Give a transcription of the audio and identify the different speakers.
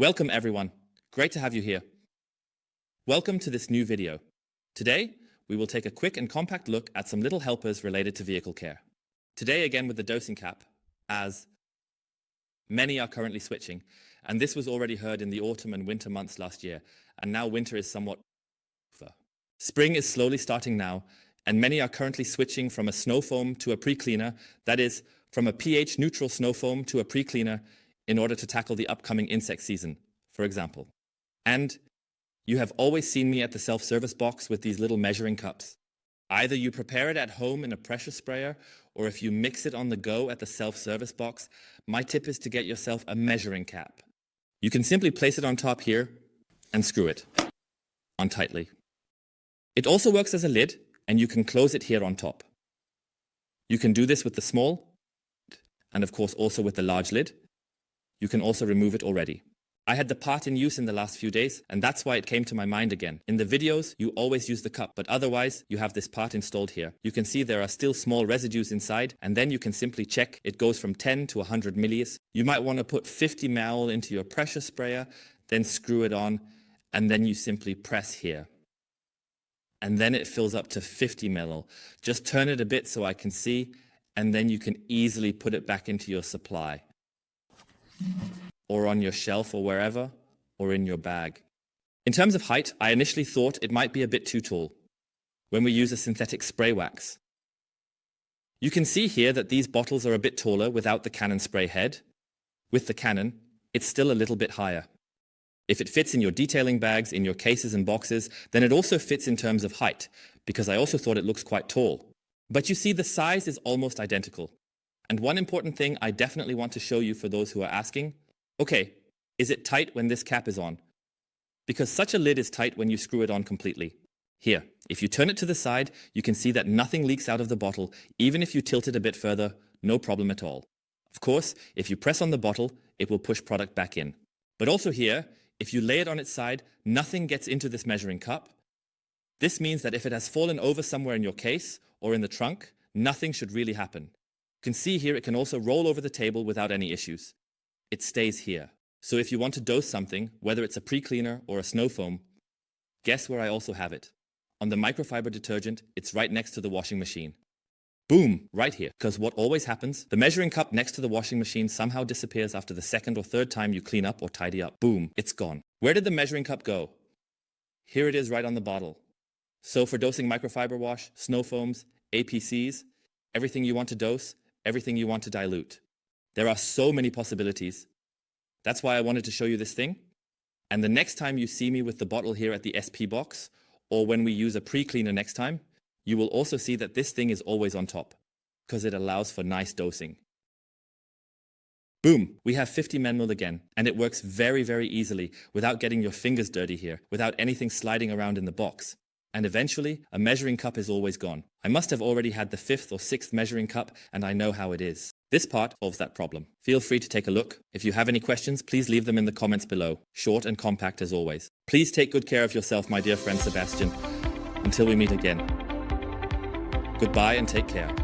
Speaker 1: Welcome everyone. Great to have you here. Welcome to this new video. Today, we will take a quick and compact look at some little helpers related to vehicle care. Today again with the dosing cap, as many are currently switching, and this was already heard in the autumn and winter months last year, and now winter is somewhat over. Spring is slowly starting now, and many are currently switching from a snow foam to a pre-cleaner, that is, from a pH-neutral snow foam to a pre-cleaner in order to tackle the upcoming insect season, for example. And you have always seen me at the self-service box with these little measuring cups. Either you prepare it at home in a pressure sprayer, or if you mix it on the go at the self-service box, my tip is to get yourself a measuring cap. You can simply place it on top here and screw it on tightly. It also works as a lid, and you can close it here on top. You can do this with the small, and of course also with the large lid. You can also remove it already. I had the part in use in the last few days, and that's why it came to my mind again. In the videos, you always use the cup, but otherwise, you have this part installed here. You can see there are still small residues inside, and then you can simply check. It goes from 10 to 100 millis. You might want to put 50 ml into your pressure sprayer, then screw it on, and then you simply press here. And then it fills up to 50 ml. Just turn it a bit so I can see, and then you can easily put it back into your supply, or on your shelf or wherever, or in your bag. In terms of height, I initially thought it might be a bit too tall when we use a synthetic spray wax. You can see here that these bottles are a bit taller without the Canon spray head. With the Canon, it's still a little bit higher. If it fits in your detailing bags, in your cases and boxes, then it also fits in terms of height, because I also thought it looks quite tall. But you see, the size is almost identical. And one important thing I definitely want to show you for those who are asking, okay, is it tight when this cap is on? Because such a lid is tight when you screw it on completely. Here, if you turn it to the side, you can see that nothing leaks out of the bottle. Even if you tilt it a bit further, no problem at all. Of course, if you press on the bottle, it will push product back in. But also here, if you lay it on its side, nothing gets into this measuring cup. This means that if it has fallen over somewhere in your case or in the trunk, nothing should really happen. You can see here it can also roll over the table without any issues. It stays here. So if you want to dose something, whether it's a pre-cleaner or a snow foam, guess where I also have it? On the microfiber detergent, it's right next to the washing machine. Boom, right here. Because what always happens, the measuring cup next to the washing machine somehow disappears after the second or third time you clean up or tidy up. Boom, it's gone. Where did the measuring cup go? Here it is right on the bottle. So for dosing microfiber wash, snow foams, APCs, everything you want to dose, everything you want to dilute. There are so many possibilities. That's why I wanted to show you this thing. And the next time you see me with the bottle here at the SP box, or when we use a pre-cleaner next time, you will also see that this thing is always on top, because it allows for nice dosing. Boom, we have 50 ml again, and it works very, very easily without getting your fingers dirty here, without anything sliding around in the box. And eventually, a measuring cup is always gone. I must have already had the 5th or 6th measuring cup, and I know how it is. This part solves that problem. Feel free to take a look. If you have any questions, please leave them in the comments below. Short and compact as always. Please take good care of yourself, my dear friend Sebastian. Until we meet again. Goodbye and take care.